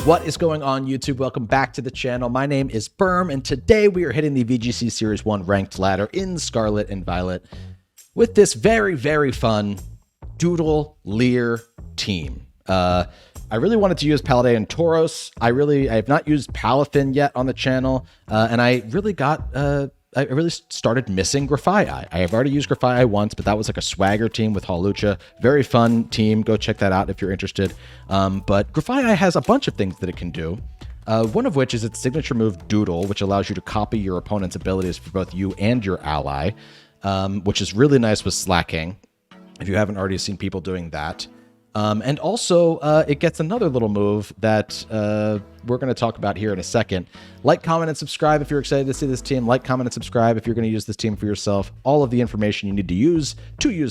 What is going on, YouTube? Welcome back to the channel. My name is Berm, and today we are hitting the VGC Series 1 ranked ladder in Scarlet and Violet with this very, very fun Doodle Leer team. I really wanted to use Paldean and Tauros. I have not used Palafin yet on the channel, and I really started missing Grafai. I have already used Grafai once, but that was like a swagger team with Hawlucha. Very fun team. Go check that out if you're interested. But Grafai has a bunch of things that it can do. One of which is its signature move Doodle, which allows you to copy your opponent's abilities for both you and your ally, which is really nice with slacking, if you haven't already seen people doing that. And also, it gets another little move that we're going to talk about here in a second. Like, comment, and subscribe if you're excited to see this team. Like, comment, and subscribe if you're going to use this team for yourself. All of the information you need to use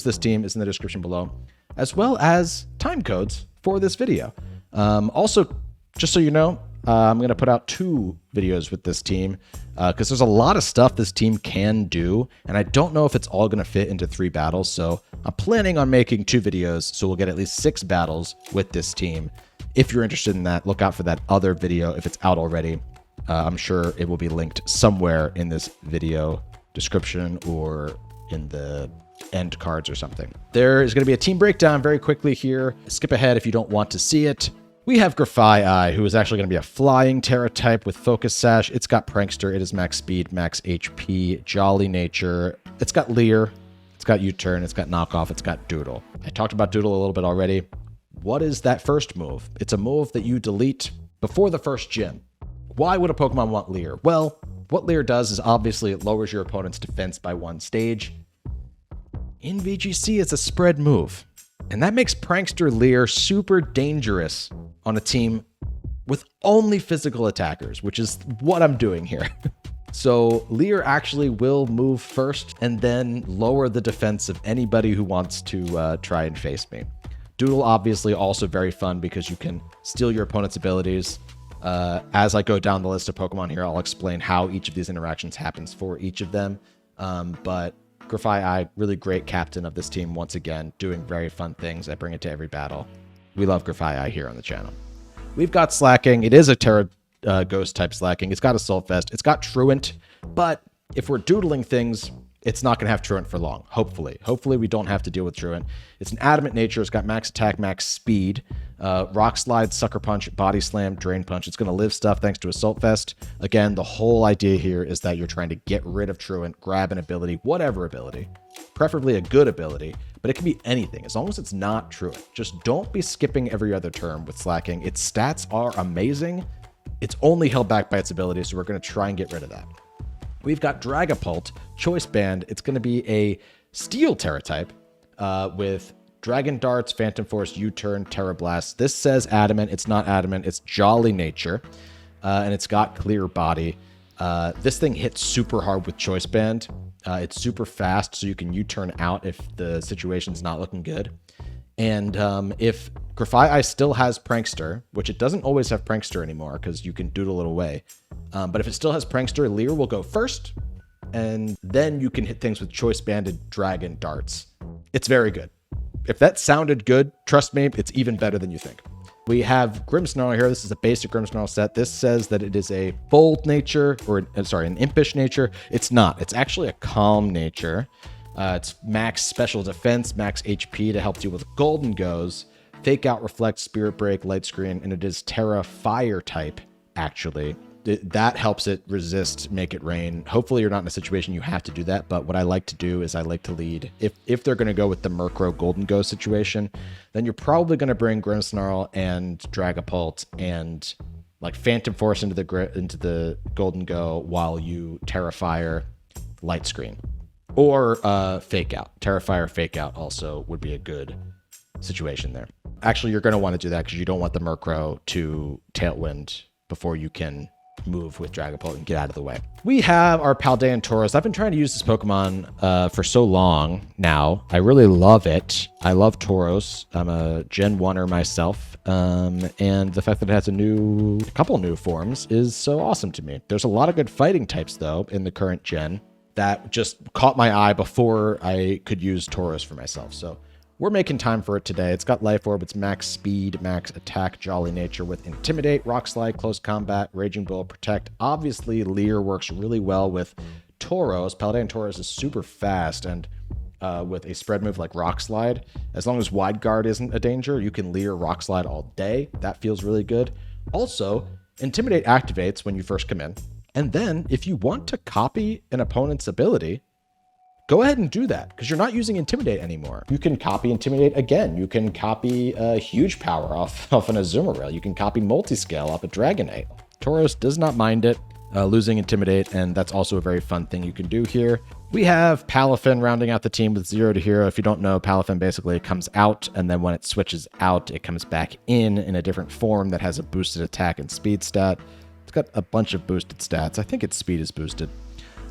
this team is in the description below, as well as time codes for this video. Also, just so you know, I'm going to put out 2 videos with this team because there's a lot of stuff this team can do, and I don't know if it's all going to fit into 3 battles, so I'm planning on making 2 videos, so we'll get at least 6 battles with this team. If you're interested in that, look out for that other video if it's out already. I'm sure it will be linked somewhere in this video description or in the end cards or something. There is going to be a team breakdown very quickly here. Skip ahead if you don't want to see it. We have Grafai, who is actually going to be a flying Terra type with Focus Sash. It's got Prankster, it is max speed, max HP, Jolly Nature. It's got Leer, it's got U-Turn, it's got Knockoff, it's got Doodle. I talked about Doodle a little bit already. What is that first move? It's a move that you delete before the first gym. Why would a Pokemon want Leer? Well, what Leer does is obviously it lowers your opponent's defense by 1 stage. In VGC, it's a spread move. And that makes Prankster Leer super dangerous on a team with only physical attackers, which is what I'm doing here. So Leer actually will move first and then lower the defense of anybody who wants to try and face me. Doodle obviously also very fun because you can steal your opponent's abilities. As I go down the list of Pokemon here, I'll explain how each of these interactions happens for each of them. But Grafai, really great captain of this team once again, doing very fun things. I bring it to every battle. We love Grafai here on the channel. We've got Slacking. It is a Terra Ghost type Slacking. It's got Assault Vest. It's got Truant, but if we're doodling things, it's not going to have Truant for long, hopefully. Hopefully we don't have to deal with Truant. It's an Adamant nature. It's got max attack, max speed, Rock Slide, Sucker Punch, Body Slam, Drain Punch. It's going to live stuff thanks to Assault Vest. Again, the whole idea here is that you're trying to get rid of Truant, grab an ability, whatever ability, preferably a good ability, but it can be anything as long as it's not Truant. Just don't be skipping every other turn with Slacking. Its stats are amazing. It's only held back by its ability, so we're going to try and get rid of that. We've got Dragapult, Choice Band. It's going to be a Steel Terra type with Dragon Darts, Phantom Force, U-Turn, Terra Blast. This says Adamant. It's not Adamant. It's Jolly Nature, and it's got Clear Body. This thing hits super hard with Choice Band. It's super fast, so you can U-Turn out if the situation's not looking good. And if Grafai still has Prankster, which it doesn't always have Prankster anymore because you can doodle it away, but if it still has Prankster, Leer will go first, and then you can hit things with Choice Banded Dragon Darts. It's very good. If that sounded good, trust me, it's even better than you think. We have Grimmsnarl here. This is a basic Grimmsnarl set. This says that it is a bold nature, or an impish nature. It's not. It's actually a calm nature. It's max special defense, max HP to help deal with Golden Goes, Fake Out, Reflect, Spirit Break, Light Screen, and it is Terra Fire type, actually. That helps it resist Make It Rain. Hopefully you're not in a situation you have to do that, but what I like to do is I like to lead. If they're going to go with the Murkrow Golden Go situation, then you're probably going to bring Grimmsnarl and Dragapult and like Phantom Force into the Golden Go while you Terra Fire, Light Screen. Or Fake Out. Terrifier Fake Out also would be a good situation there. Actually, you're going to want to do that because you don't want the Murkrow to Tailwind before you can move with Dragapult and get out of the way. We have our Paldean Tauros. I've been trying to use this Pokemon for so long now. I really love it. I love Tauros. I'm a Gen 1er myself. And the fact that it has a couple new forms is so awesome to me. There's a lot of good fighting types, though, in the current gen that just caught my eye before I could use Tauros for myself. So we're making time for it today. It's got Life Orb, it's max speed, max attack, Jolly Nature with Intimidate, Rock Slide, Close Combat, Raging Bull, Protect. Obviously, Leer works really well with Tauros. Paladin Tauros is super fast, and with a spread move like Rock Slide, as long as Wide Guard isn't a danger, you can Leer Rock Slide all day. That feels really good. Also, Intimidate activates when you first come in. And then, if you want to copy an opponent's ability, go ahead and do that, because you're not using Intimidate anymore. You can copy Intimidate again. You can copy Huge Power off an Azumarill. You can copy Multiscale off a Dragonite. Tauros does not mind it, losing Intimidate, and that's also a very fun thing you can do here. We have Palafin rounding out the team with 0 to hero. If you don't know, Palafin basically comes out, and then when it switches out, it comes back in a different form that has a boosted attack and speed stat. It's got a bunch of boosted stats. I think its speed is boosted.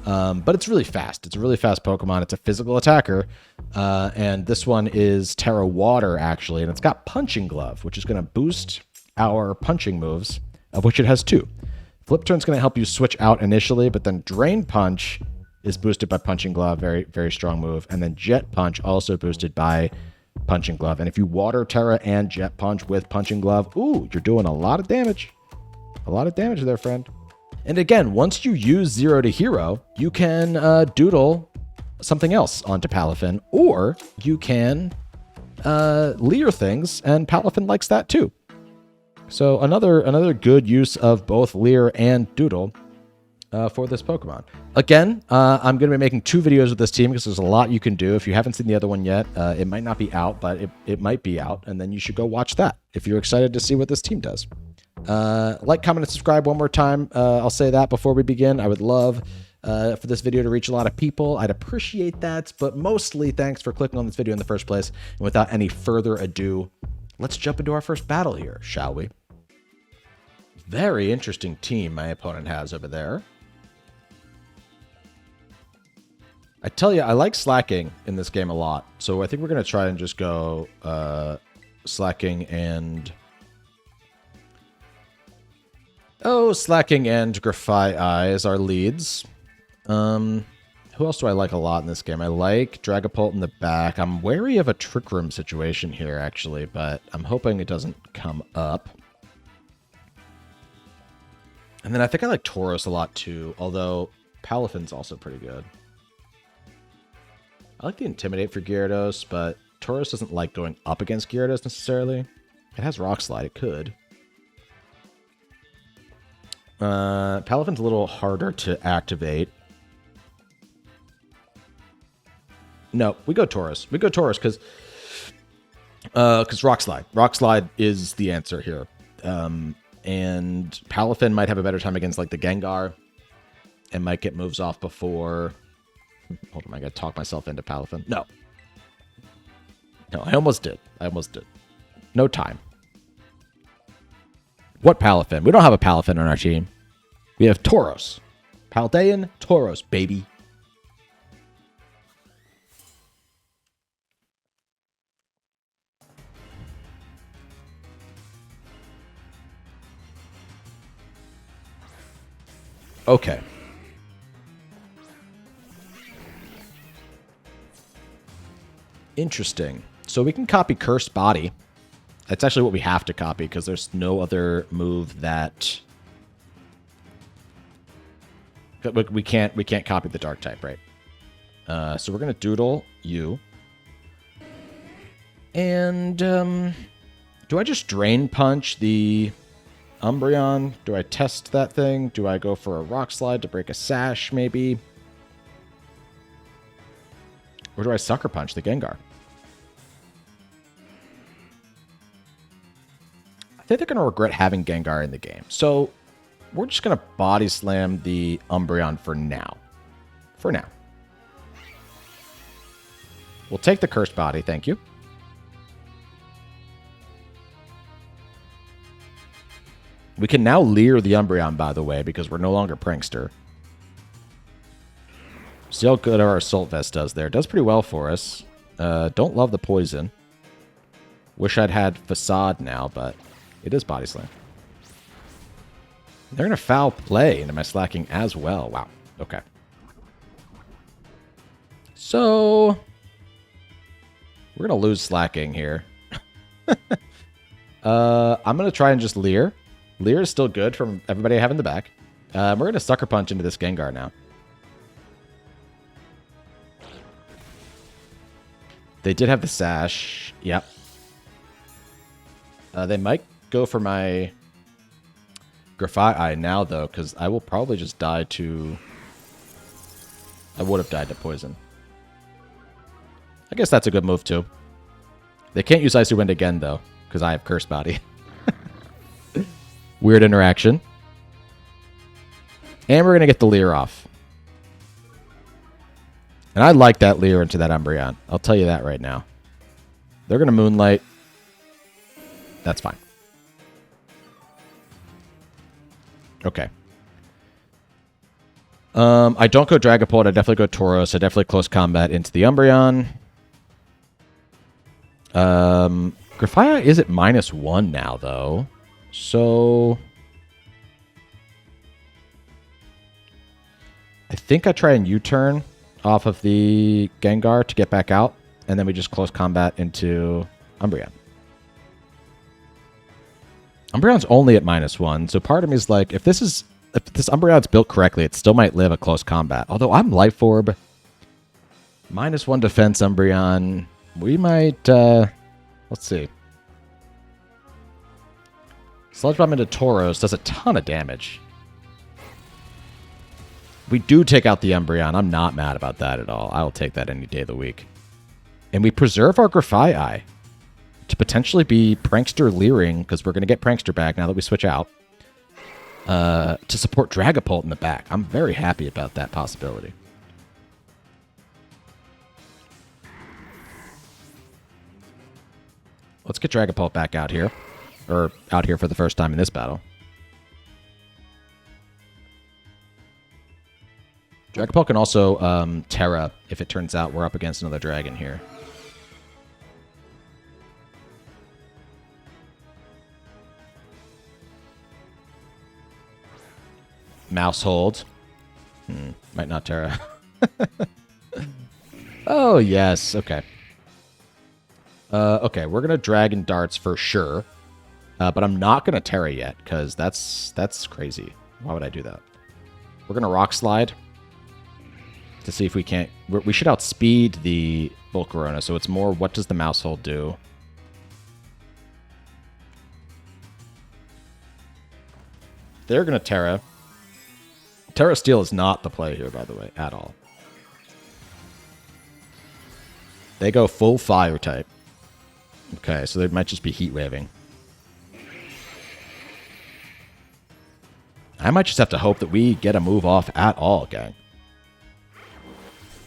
But it's really fast. It's a really fast Pokemon. It's a physical attacker. And this one is Terra Water, actually. And it's got Punching Glove, which is going to boost our punching moves, of which it has 2. Flip Turn's going to help you switch out initially, but then Drain Punch is boosted by Punching Glove. Very, very strong move. And then Jet Punch also boosted by Punching Glove. And if you Water Terra and Jet Punch with Punching Glove, ooh, you're doing a lot of damage. A lot of damage there, friend. And again, once you use 0 to hero, you can doodle something else onto Palafin, or you can Leer things, and Palafin likes that too. So another good use of both Leer and doodle for this Pokemon. Again, I'm going to be making 2 videos with this team because there's a lot you can do. If you haven't seen the other one yet, it might not be out, but it might be out, and then you should go watch that if you're excited to see what this team does. Like, comment, and subscribe one more time. I'll say that before we begin. I would love for this video to reach a lot of people. I'd appreciate that, but mostly thanks for clicking on this video in the first place. And without any further ado, let's jump into our first battle here, shall we? Very interesting team my opponent has over there. I tell you, I like slacking in this game a lot, so I think we're going to try and just go slacking and... Slacking and Grafai as our leads. Who else do I like a lot in this game? I like Dragapult in the back. I'm wary of a Trick Room situation here, actually, but I'm hoping it doesn't come up. And then I think I like Tauros a lot, too, although Palafin's also pretty good. I like the Intimidate for Gyarados, but Tauros doesn't like going up against Gyarados necessarily. It has Rock Slide. It could. Palafin's a little harder to activate. No, we go Tauros. We go Tauros because Rock Slide. Rock Slide is the answer here. And Palafin might have a better time against like the Gengar and might get moves off before... Hold on, I gotta talk myself into Palafin. No. No, I almost did. No time. What Palafin? We don't have a Palafin on our team. We have Tauros. Paldean Tauros, baby. Okay. Interesting. So we can copy Cursed Body. That's actually what we have to copy because there's no other move that we can't copy the Dark type, right? So we're gonna doodle you. And do I just Drain Punch the Umbreon? Do I test that thing? Do I go for a Rock Slide to break a Sash, maybe? Or do I Sucker Punch the Gengar? I think they're going to regret having Gengar in the game. So we're just going to Body Slam the Umbreon for now. For now. We'll take the Cursed Body, thank you. We can now Leer the Umbreon, by the way, because we're no longer Prankster. See how good our Assault Vest does there. Does pretty well for us. Don't love the poison. Wish I'd had Facade now, but it is Body Slam. They're going to foul play into my slacking as well. Wow. Okay. So... We're going to lose Slacking here. I'm going to try and just Leer. Leer is still good from everybody I have in the back. We're going to Sucker Punch into this Gengar now. They did have the Sash. Yep. They might go for my Grafai now, though, because I will probably just die to... I would have died to Poison. I guess that's a good move, too. They can't use Icy Wind again, though, because I have Curse Body. Weird interaction. And we're going to get the Leer off. And I like that Leer into that Umbreon. I'll tell you that right now. They're going to Moonlight. That's fine. Okay. I don't go Dragapult. I definitely go Tauros. I definitely close combat into the Umbreon. Grafaiai is at -1 now, though. So... I think I try and U-turn off of the Gengar to get back out. And then we just close combat into Umbreon. Umbreon's only at -1, so part of me is like, if this Umbreon's built correctly, it still might live a close combat. Although I'm Life Orb, -1 defense Umbreon, we might, let's see. Sludge Bomb into Tauros does a ton of damage. We do take out the Umbreon. I'm not mad about that at all. I'll take that any day of the week. And we preserve our Grafaiai to potentially be Prankster Leering, because we're going to get Prankster back now that we switch out, to support Dragapult in the back. I'm very happy about that possibility. Let's get Dragapult back out here. Or out here for the first time in this battle. Dragapult can also Terra if it turns out we're up against another dragon here. Mouse hold. Might not Terra. Oh, yes. Okay. Okay, we're going to Dragon Darts for sure. But I'm not going to Terra yet, because that's crazy. Why would I do that? We're going to Rock Slide to see if we can't... We should outspeed the Volcarona, so it's more what does the Mouse hold do? They're going to Terra. Terra Steel is not the play here, by the way, at all. They go full Fire type. Okay, so they might just be Heat Waving. I might just have to hope that we get a move off at all, gang.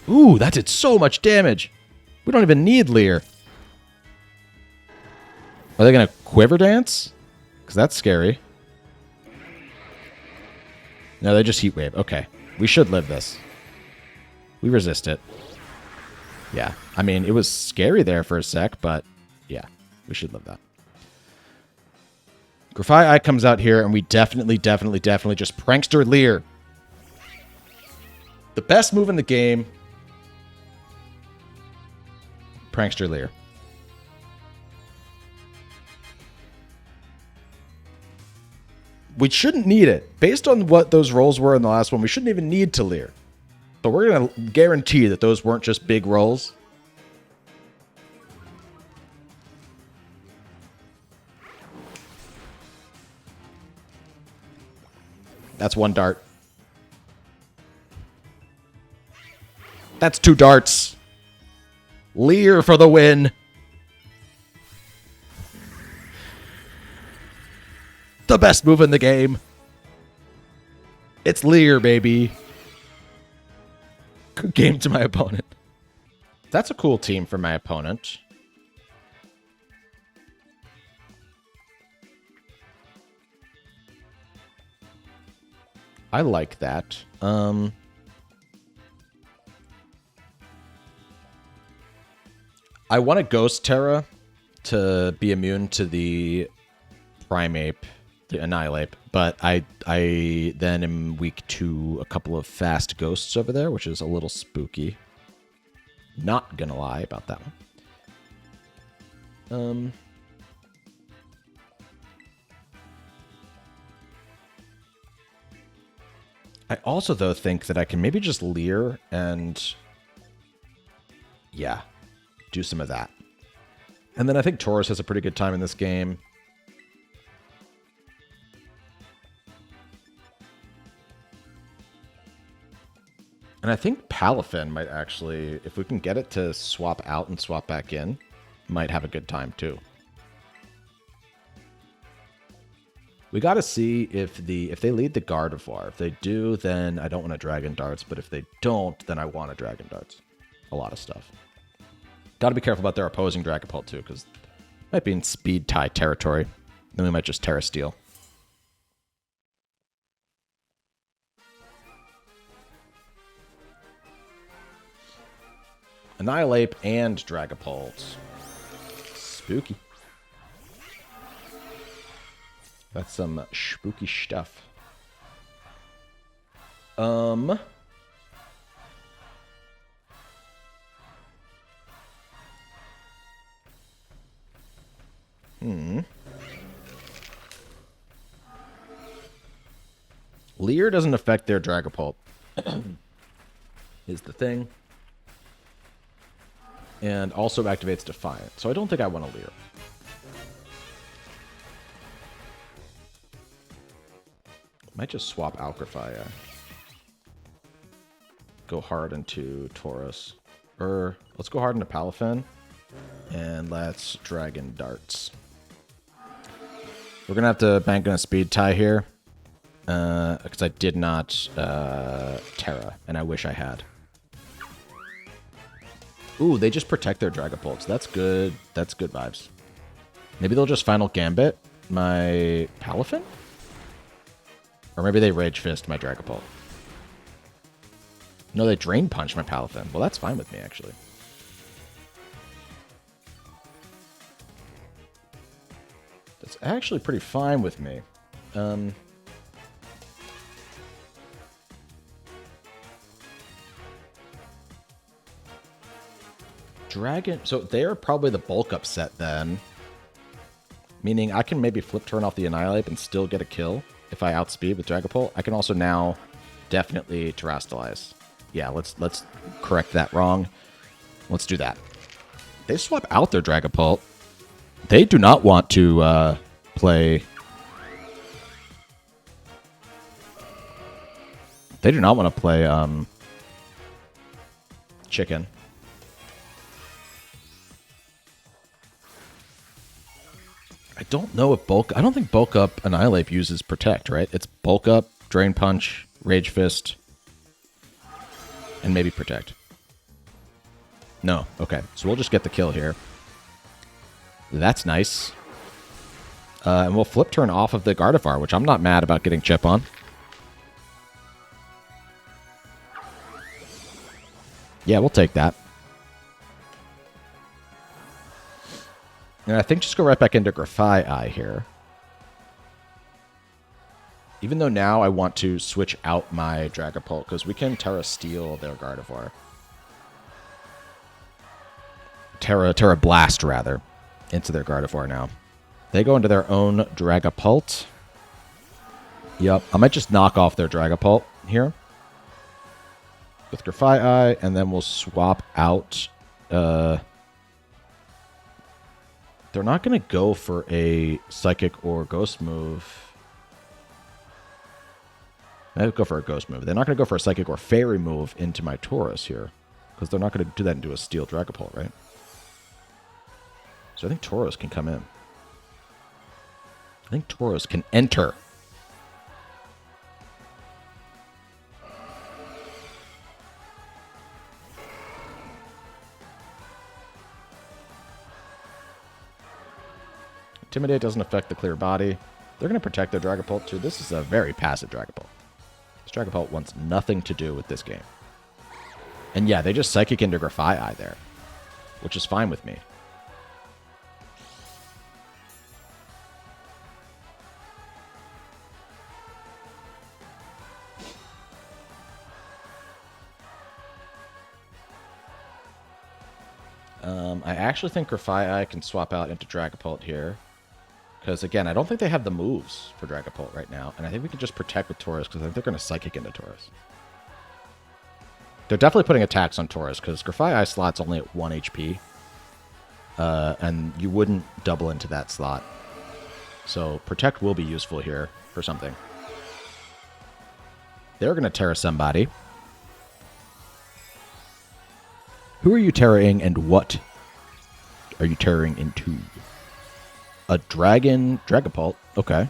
Ooh, that did so much damage. We don't even need Leer. Are they going to Quiver Dance? Because that's scary. No, they just Heat Wave. Okay. We should live this. We resist it. Yeah. I mean, it was scary there for a sec, but yeah, we should live that. Grafaiai comes out here, and we definitely just Prankster Leer. The best move in the game. Prankster Leer. We shouldn't need it. Based on what those rolls were in the last one, we shouldn't even need to Leer. But we're going to guarantee that those weren't just big rolls. That's one dart. That's 2 darts. Leer for the win. The best move in the game. It's Leer, baby. Good game to my opponent. That's a cool team for my opponent. I like that. I want a Ghost Terra to be immune to the Primeape, the Annihilate, but I then am weak to a couple of fast ghosts over there, which is a little spooky. Not gonna lie about that one. Um, I also, though, think that I can maybe just Leer and, yeah, do some of that. And then I think Tauros has a pretty good time in this game. And I think Palafin might actually, if we can get it to swap out and swap back in, might have a good time too. We got to see if they lead the Gardevoir. If they do, then I don't want to Dragon Darts. But if they don't, then I want to Dragon Darts. A lot of stuff. Got to be careful about their opposing Dragapult too, because might be in speed tie territory. Then we might just Terra Steel. Annihilate and Dragapult. Spooky. That's some spooky stuff. Leer doesn't affect their Dragapult. Is the thing. And also activates Defiant. So I don't think I want to Leer. Might just swap Alcrafy. Go hard into Tauros. Or let's go hard into Palafin. And let's Dragon Darts. We're going to have to bank on a speed tie here. Because I did not Terra. And I wish I had. Ooh, they just protect their Dragapults. That's good. That's good vibes. Maybe they'll just Final Gambit my Palafin? Or maybe they Rage Fist my Dragapult. No, they Drain Punch my Palafin. Well, that's fine with me, actually. That's actually pretty fine with me. Dragon... So they're probably the bulk up set then. Meaning I can maybe flip turn off the Annihilate and still get a kill if I outspeed with Dragapult. I can also now definitely Terrastalize. Yeah, let's correct that wrong. Let's do that. They swap out their Dragapult. They do not want to play... They do not want to play chicken. I don't know if bulk... I don't think bulk up Annihilate uses Protect, right? It's bulk up, Drain Punch, Rage Fist, and maybe Protect. No. Okay. So we'll just get the kill here. That's nice. And we'll flip turn off of the Gardevoir, which I'm not mad about getting chip on. Yeah, we'll take that. And I think just go right back into Grafai here. Even though now I want to switch out my Dragapult, because we can Terra Steel their Gardevoir. Terra Blast, rather, into their Gardevoir now. They go into their own Dragapult. Yep, I might just knock off their Dragapult here. With Grafai, and then we'll swap out... They're not going to go for a Psychic or Ghost move. They'll go for a Ghost move. They're not going to go for a Psychic or Fairy move into my Tauros here. Because they're not going to do that into a Steel Dragapult, right? So I think Tauros can come in. I think Tauros can enter. Intimidate doesn't affect the clear body. They're going to protect their Dragapult too. This is a very passive Dragapult. This Dragapult wants nothing to do with this game. And yeah, they just Psychic into Grafai there, which is fine with me. I actually think Grafaiai can swap out into Dragapult here. Because, again, I don't think they have the moves for Dragapult right now. And I think we can just protect with Tauros because I think they're going to Psychic into Tauros. They're definitely putting attacks on Tauros because Grafaiai slot's only at 1 HP. And you wouldn't double into that slot. So Protect will be useful here for something. They're going to Terra somebody. Who are you terroring and what are you terroring into? A Dragapult. Okay.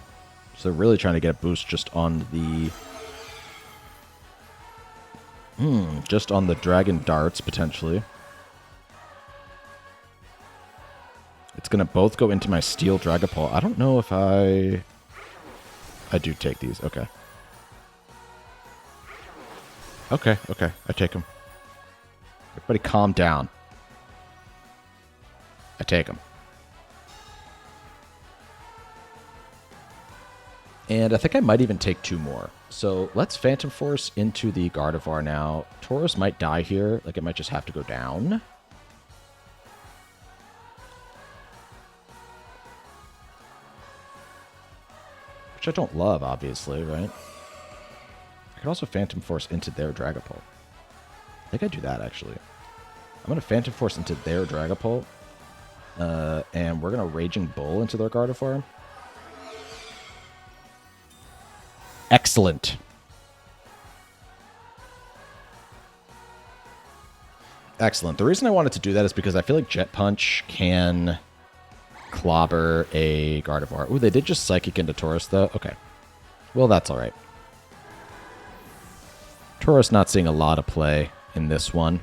So they're really trying to get a boost just on the... just on the Dragon Darts, potentially. It's going to both go into my Steel Dragapult. I don't know if I do take these. Okay. Okay. I take them. Everybody calm down. I take them. And I think I might even take 2 more. So let's Phantom Force into the Gardevoir now. Tauros might die here. Like, it might just have to go down. Which I don't love, obviously, right? I could also Phantom Force into their Dragapult. I think I do that, actually. I'm going to Phantom Force into their Dragapult. And we're going to Raging Bull into their Gardevoir. Excellent. Excellent. The reason I wanted to do that is because I feel like Jet Punch can clobber a Gardevoir. Ooh, they did just Psychic into Tauros, though. Okay. Well, that's all right. Tauros not seeing a lot of play in this one.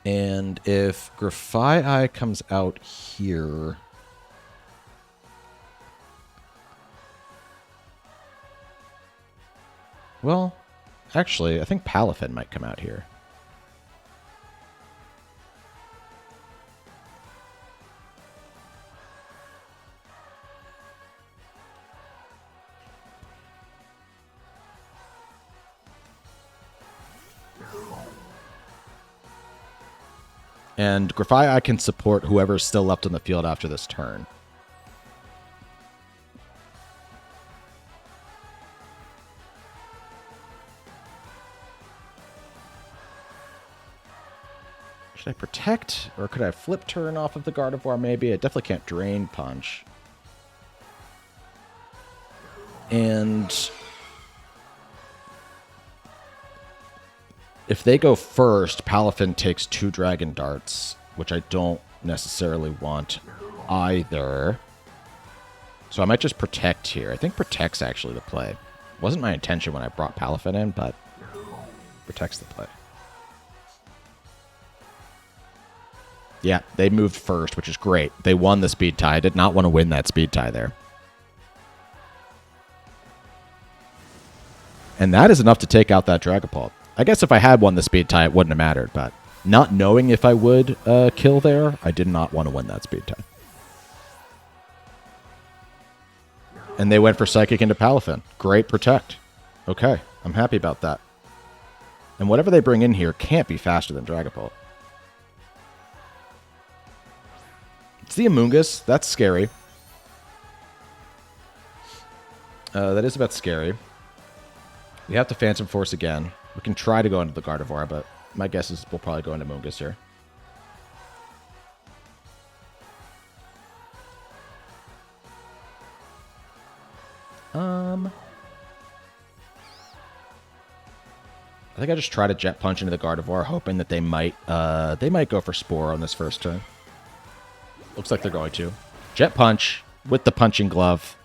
And if Grafaiai comes out here... Well, actually, I think Palafin might come out here. And Grafaiai can support whoever's still left on the field after this turn. Should I Protect? Or could I Flip Turn off of the Gardevoir maybe? I definitely can't Drain Punch. And... if they go first, Palafin takes 2 Dragon Darts, which I don't necessarily want either. So I might just Protect here. I think Protect's actually the play. Wasn't my intention when I brought Palafin in, but Protect's the play. Yeah, they moved first, which is great. They won the speed tie. I did not want to win that speed tie there. And that is enough to take out that Dragapult. I guess if I had won the speed tie, it wouldn't have mattered, but not knowing if I would kill there, I did not want to win that speed tie. And they went for Psychic into Palafin. Great Protect. Okay, I'm happy about that. And whatever they bring in here can't be faster than Dragapult. It's the Amoonguss. That's scary. That is a bit scary. We have to Phantom Force again. We can try to go into the Gardevoir, but my guess is we'll probably go into Amoonguss here. I think I just try to Jet Punch into the Gardevoir, hoping that they might go for Spore on this first turn. Looks like they're going to. Jet Punch with the Punching Glove.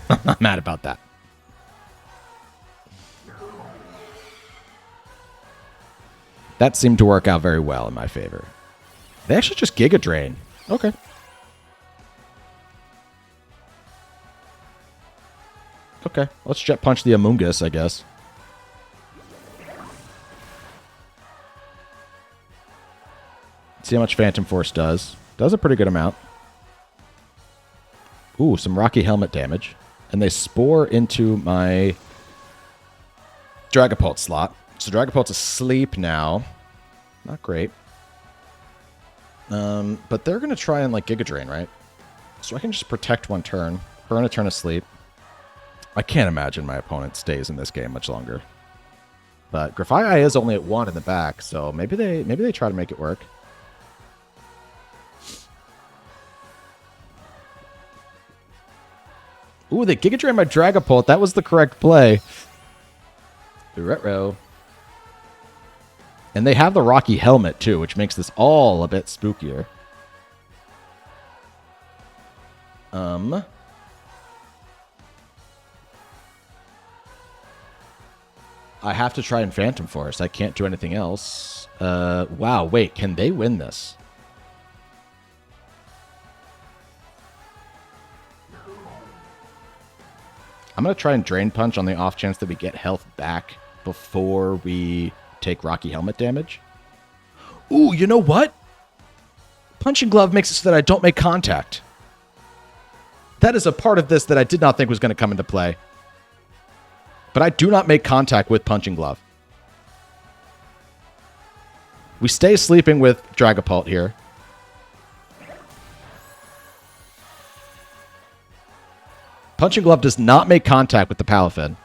I'm not mad about that. That seemed to work out very well in my favor. They actually just Giga Drain. Okay. Okay, let's Jet Punch the Amoonguss, I guess. See how much Phantom Force does. Does a pretty good amount. Ooh, some Rocky Helmet damage. And they Spore into my Dragapult slot. So Dragapult's asleep now. Not great. But they're going to try and, like, Giga Drain, right? So I can just protect one turn. Burn a turn of sleep. I can't imagine my opponent stays in this game much longer. But Grafaiai is only at 1 in the back, so maybe they try to make it work. Ooh, they Giga Drain my Dragapult. That was the correct play. Retro. And they have the Rocky Helmet, too, which makes this all a bit spookier. I have to try and Phantom Force. I can't do anything else. Wow, wait, can they win this? I'm going to try and Drain Punch on the off chance that we get health back before we take Rocky Helmet damage. Ooh, you know what? Punching Glove makes it so that I don't make contact. That is a part of this that I did not think was going to come into play. But I do not make contact with Punching Glove. We stay sleeping with Dragapult here. Punching Glove does not make contact with the Palafin.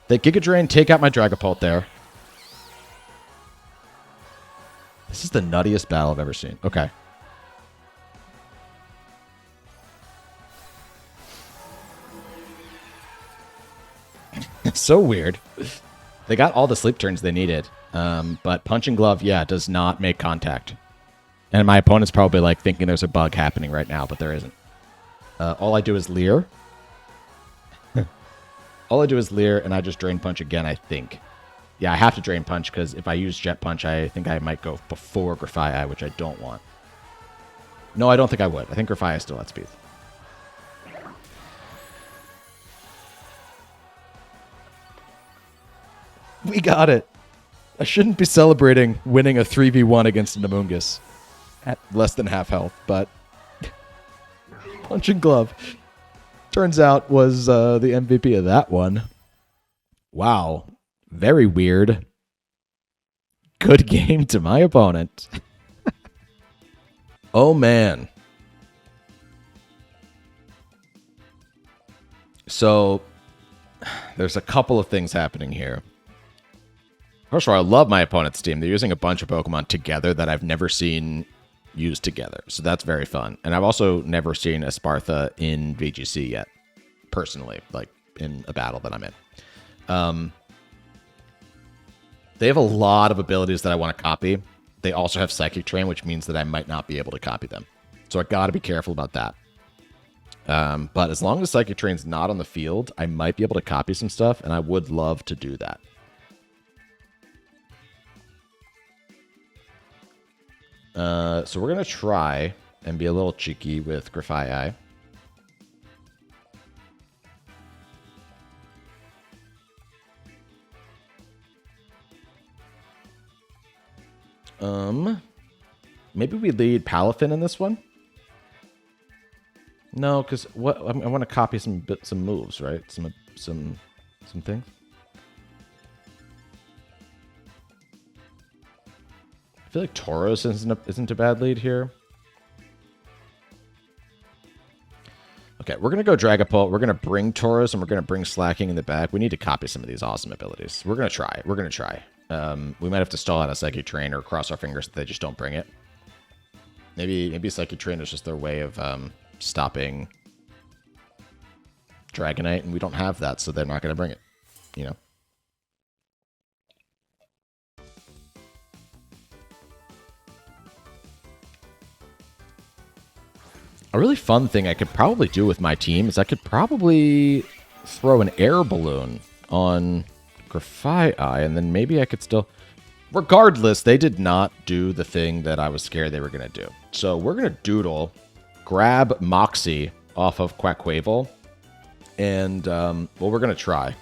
They Giga Drain, take out my Dragapult there. This is the nuttiest battle I've ever seen. Okay. It's so weird. They got all the sleep turns they needed. But Punching Glove, yeah, does not make contact. And my opponent's probably like thinking there's a bug happening right now, but there isn't. All I do is Leer. All I do is Leer, and I just Drain Punch again, I think. Yeah, I have to Drain Punch, because if I use Jet Punch, I think I might go before Grafaiai, which I don't want. No, I don't think I would. I think Grafaiai still has speed. We got it. I shouldn't be celebrating winning a 3v1 against an Amoonguss at less than half health, but Punching Glove turns out was the MVP of that one. Wow. Very weird. Good game to my opponent. Oh, man. So, there's a couple of things happening here. First of all, I love my opponent's team. They're using a bunch of Pokemon together that I've never seen used together. So that's very fun. And I've also never seen a Spartha in VGC yet, personally, like in a battle that I'm in. They have a lot of abilities that I want to copy. They also have Psychic Train, which means that I might not be able to copy them. So I got to be careful about that. But as long as Psychic Train's not on the field, I might be able to copy some stuff, and I would love to do that. So we're going to try and be a little cheeky with Grafaiai. Maybe we lead Palafin in this one? No, because what I want to copy some moves, right? Some things. I feel like Tauros isn't a bad lead here. Okay, we're going to go Dragapult. We're going to bring Tauros, and we're going to bring Slacking in the back. We need to copy some of these awesome abilities. We're going to try. We're going to try. We might have to stall out a Psychic Train or cross our fingers that they just don't bring it. Maybe Psychic Train is just their way of stopping Dragonite, and we don't have that, so they're not going to bring it. You know? A really fun thing I could probably do with my team is I could probably throw an air balloon on Grafaiai, and then maybe I could still... Regardless, they did not do the thing that I was scared they were going to do. So we're going to Doodle, grab Moxie off of Quaquaval, and, well, we're going to try.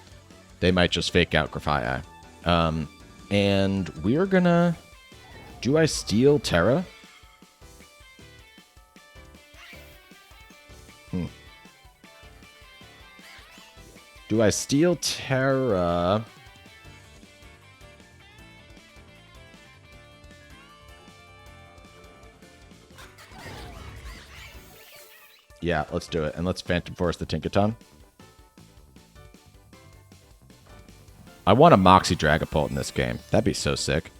They might just fake out Grafaiai. And we're going to... Do I steal Terra? Do I steal Terra? Yeah, let's do it. And let's Phantom Force the Tinkaton. I want a Moxie Dragapult in this game. That'd be so sick.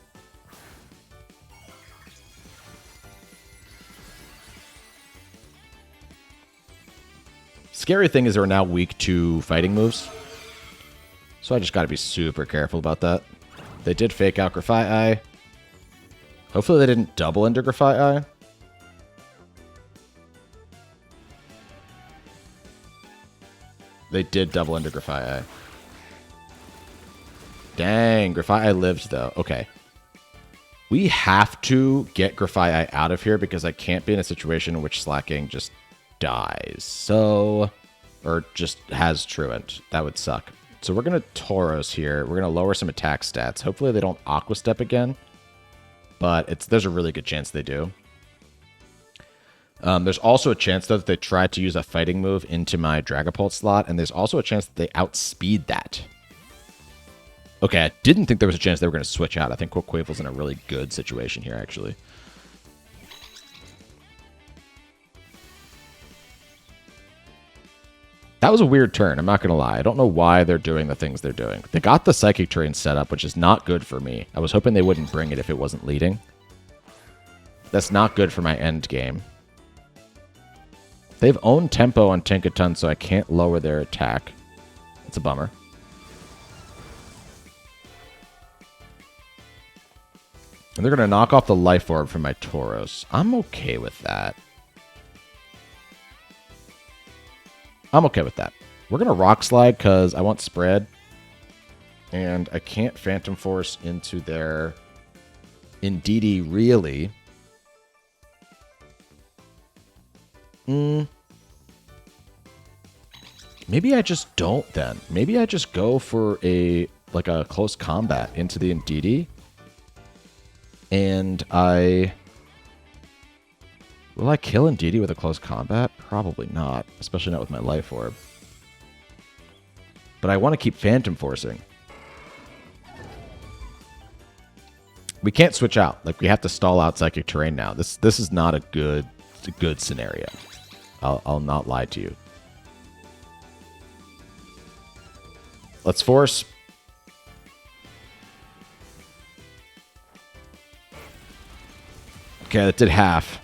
Scary thing is they're now weak to fighting moves. So I just got to be super careful about that. They did fake out Grafaiai. Hopefully they didn't double into Grafaiai. They did double into Grafaiai. Dang, Grafaiai lived though. Okay. We have to get Grafaiai out of here because I can't be in a situation in which Slacking just dies. So, or just has Truant. That would suck. So we're going to Tauros here. We're going to lower some attack stats. Hopefully they don't Aqua Step again. But there's a really good chance they do. There's also a chance, though, that they try to use a fighting move into my Dragapult slot. And there's also a chance that they outspeed that. Okay, I didn't think there was a chance they were going to switch out. I think Quaquaval's in a really good situation here, actually. That was a weird turn, I'm not going to lie. I don't know why they're doing the things they're doing. They got the Psychic Terrain set up, which is not good for me. I was hoping they wouldn't bring it if it wasn't leading. That's not good for my end game. They've owned tempo on Tinkaton, so I can't lower their attack. It's a bummer. And they're going to knock off the Life Orb from my Tauros. I'm okay with that. I'm okay with that. We're going to Rock Slide because I want spread. And I can't Phantom Force into their Indeedee, really. Maybe I just don't then. Maybe I just go for a close combat into the Indeedee. And will I kill Indeedee with a close combat? Probably not, especially not with my Life Orb. But I want to keep Phantom Forcing. We can't switch out. Like, we have to stall out Psychic Terrain now. This is not a good scenario. I'll not lie to you. Let's force. Okay, that did half.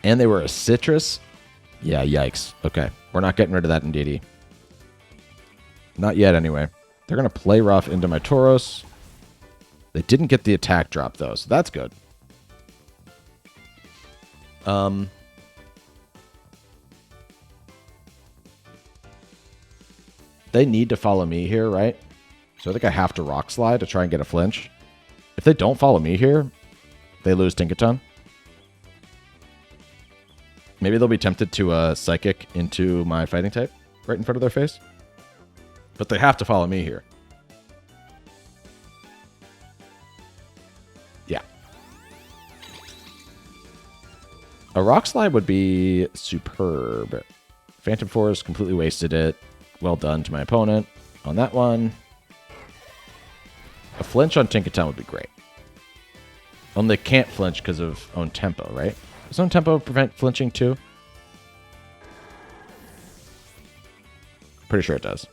And they were a citrus? Yeah, yikes. Okay, we're not getting rid of that Indeedee. Not yet, anyway. They're going to play rough into my Tauros. They didn't get the attack drop, though, so that's good. They need to follow me here, right? So I think I have to Rock Slide to try and get a flinch. If they don't follow me here, they lose Tinkaton. Maybe they'll be tempted to Psychic into my Fighting type right in front of their face. But they have to follow me here. Yeah. A Rock Slide would be superb. Phantom Force completely wasted it. Well done to my opponent on that one. A flinch on Tinkaton would be great. Only they can't flinch because of own tempo, right? Does own tempo prevent flinching too? Pretty sure it does.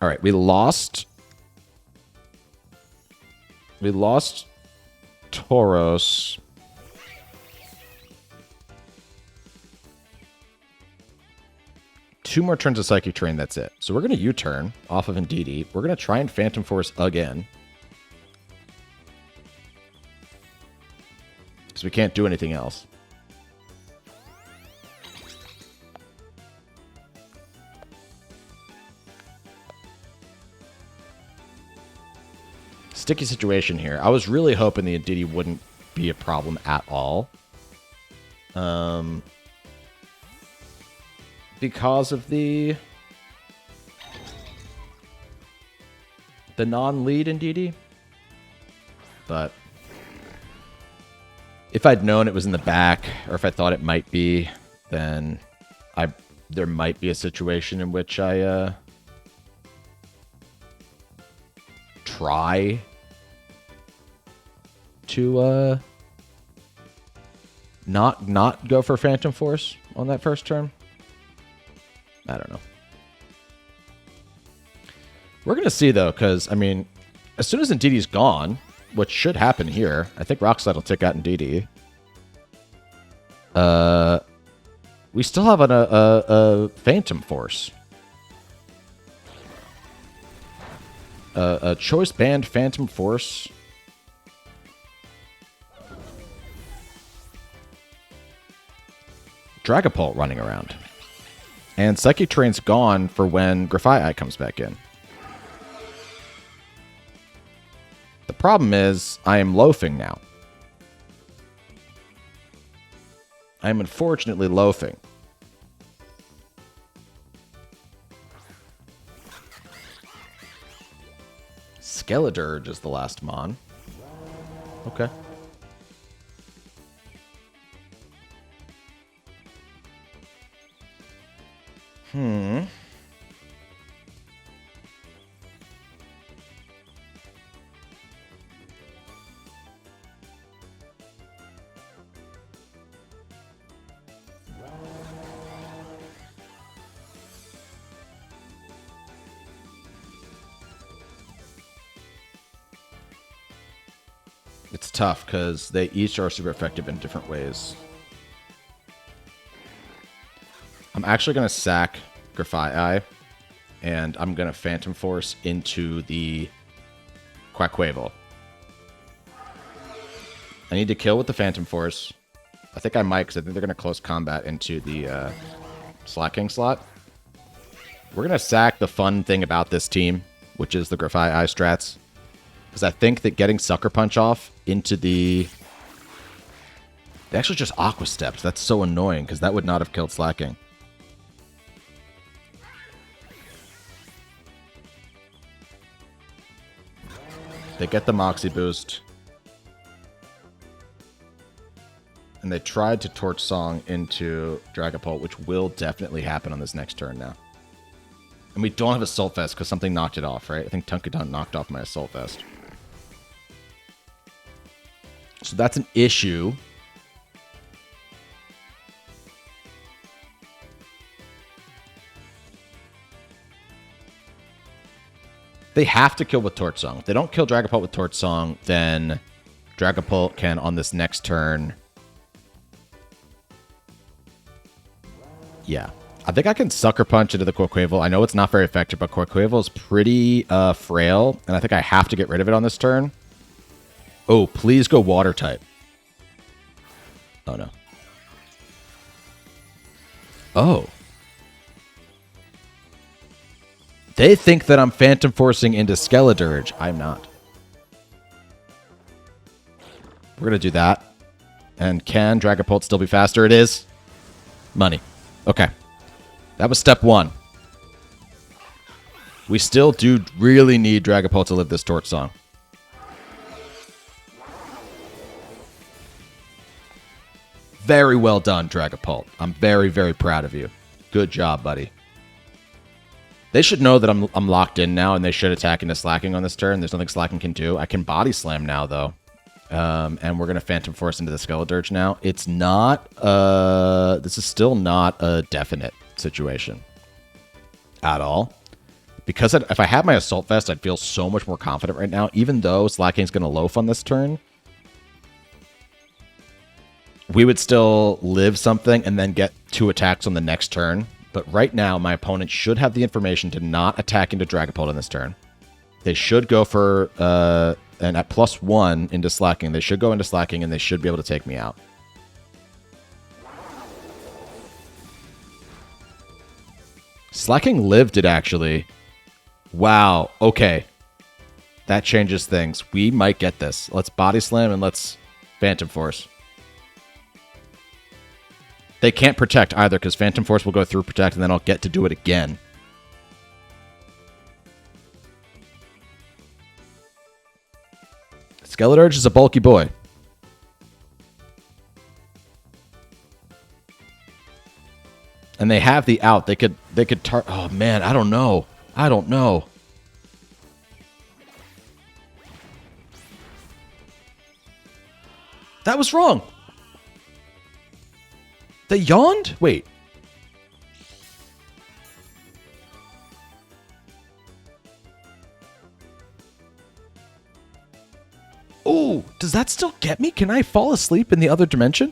All right, we lost. We lost Tauros. Two more turns of Psychic Terrain, that's it. So we're going to U-turn off of Indeedee. We're going to try and Phantom Force again. Because we can't do anything else. Sticky situation here. I was really hoping the Indeedee wouldn't be a problem at all. Because of the non-lead Indeedee. But if I'd known it was in the back, or if I thought it might be, then there might be a situation in which I try to not go for Phantom Force on that first turn? I don't know. We're going to see, though, because, I mean, as soon as Indeedee is gone, which should happen here, I think Rock Slide will take out Indeedee. We still have a Phantom Force. A Choice Band Phantom Force. Dragapult running around. And Psychic Terrain's gone for when Grafaiai comes back in. The problem is, I am loafing now. I am unfortunately loafing. Skeledirge is the last mon. Okay. It's tough because they each are super effective in different ways. I'm actually going to sack Grafaiai, and I'm going to Phantom Force into the Quaquaval. I need to kill with the Phantom Force. I think I might, because I think they're going to close combat into the Slacking slot. We're going to sack the fun thing about this team, which is the Grafaiai strats. Because I think that getting Sucker Punch off into the... They actually just Aqua Stepped. That's so annoying, because that would not have killed Slacking. They get the Moxie boost. And they tried to Torch Song into Dragapult, which will definitely happen on this next turn now. And we don't have Assault Vest because something knocked it off, right? I think Tunkadon knocked off my Assault Vest. So that's an issue. They have to kill with Torch Song. If they don't kill Dragapult with Torch Song, then Dragapult can, on this next turn... Yeah. I think I can Sucker Punch into the Quaquaval. I know it's not very effective, but Quaquaval is pretty frail, and I think I have to get rid of it on this turn. Oh, please go Water type. Oh, no. Oh. They think that I'm Phantom Forcing into Skeledirge. I'm not. We're going to do that. And can Dragapult still be faster? It is. Money. Okay. That was step one. We still do really need Dragapult to live this Torch Song. Very well done, Dragapult. I'm very, very proud of you. Good job, buddy. They should know that I'm locked in now, and they should attack into Slacking on this turn. There's nothing Slacking can do. I can Body Slam now, though. And we're going to Phantom Force into the Skeledirge now. It's not... this is still not a definite situation. At all. Because if I had my Assault Vest, I'd feel so much more confident right now. Even though Slacking's going to loaf on this turn, we would still live something and then get 2 attacks on the next turn. But right now, my opponent should have the information to not attack into Dragapult on this turn. They should go for... and at +1 into Slacking, they should go into Slacking, and they should be able to take me out. Slacking lived it, actually. Wow, okay. That changes things. We might get this. Let's Body Slam and let's Phantom Force. They can't Protect either, because Phantom Force will go through Protect, and then I'll get to do it again. Skeledirge is a bulky boy. And they have the out. They could oh man, I don't know. I don't know. That was wrong. They yawned? Wait. Oh, does that still get me? Can I fall asleep in the other dimension?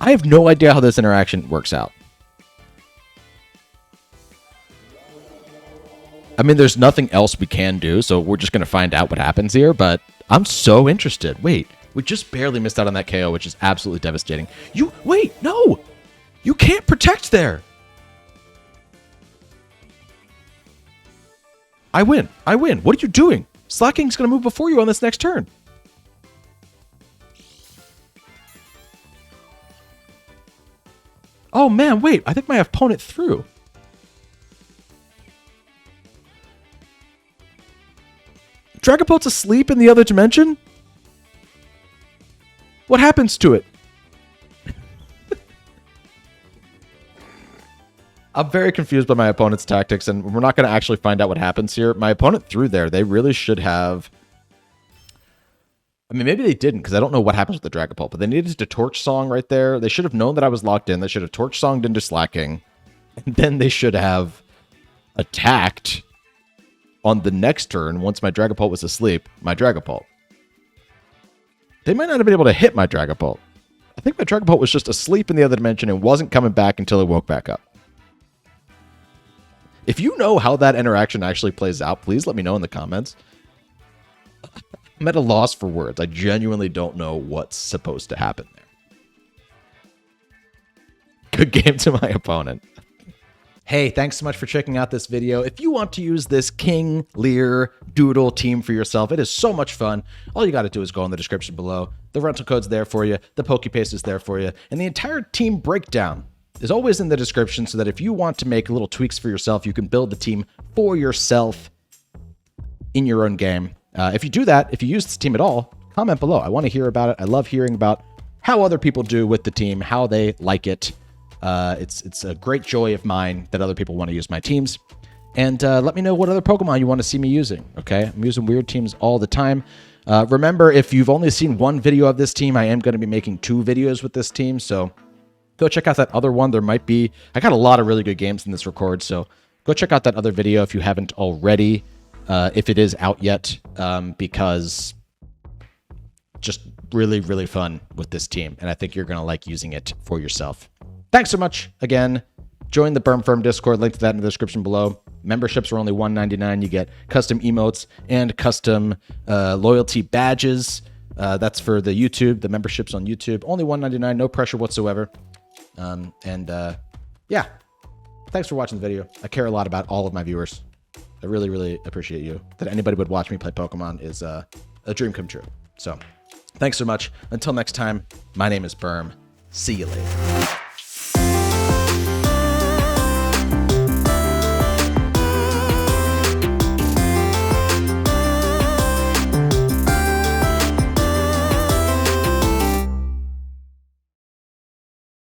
I have no idea how this interaction works out. I mean, there's nothing else we can do, so we're just going to find out what happens here, but I'm so interested. Wait, we just barely missed out on that KO, which is absolutely devastating. Wait, no! You can't protect there! I win. What are you doing? Slacking's going to move before you on this next turn. Oh man, wait, I think my opponent threw. Dragapult's asleep in the other dimension? What happens to it? I'm very confused by my opponent's tactics, and we're not going to actually find out what happens here. My opponent threw there. They really should have... I mean, maybe they didn't, because I don't know what happens with the Dragapult, but they needed to Torch Song right there. They should have known that I was locked in. They should have Torch Songed into Slacking, and then they should have attacked on the next turn, once my Dragapult was asleep, my Dragapult. They might not have been able to hit my Dragapult. I think my Dragapult was just asleep in the other dimension and wasn't coming back until it woke back up. If you know how that interaction actually plays out, please let me know in the comments. I'm at a loss for words. I genuinely don't know what's supposed to happen there. Good game to my opponent. Hey, thanks so much for checking out this video. If you want to use this King Leer Doodle team for yourself, it is so much fun. All you got to do is go in the description below. The rental code's there for you. The Pokepaste is there for you. And the entire team breakdown is always in the description, so that if you want to make little tweaks for yourself, you can build the team for yourself in your own game. If you do that, if you use this team at all, comment below. I want to hear about it. I love hearing about how other people do with the team, how they like it. It's a great joy of mine that other people want to use my teams. And let me know what other Pokemon you want to see me using, okay? I'm using weird teams all the time. Remember, if you've only seen one video of this team, I am going to be making 2 videos with this team, so go check out that other one. There might be... I got a lot of really good games in this record, so go check out that other video if you haven't already, if it is out yet, because just really, really fun with this team, and I think you're going to like using it for yourself. Thanks so much. Again, join the Berm Firm Discord. Link to that in the description below. Memberships are only $1.99. You get custom emotes and custom loyalty badges. That's for the YouTube, the memberships on YouTube. Only $1.99. No pressure whatsoever. Yeah. Thanks for watching the video. I care a lot about all of my viewers. I really, really appreciate you. That anybody would watch me play Pokemon is a dream come true. So, thanks so much. Until next time, my name is Berm. See you later.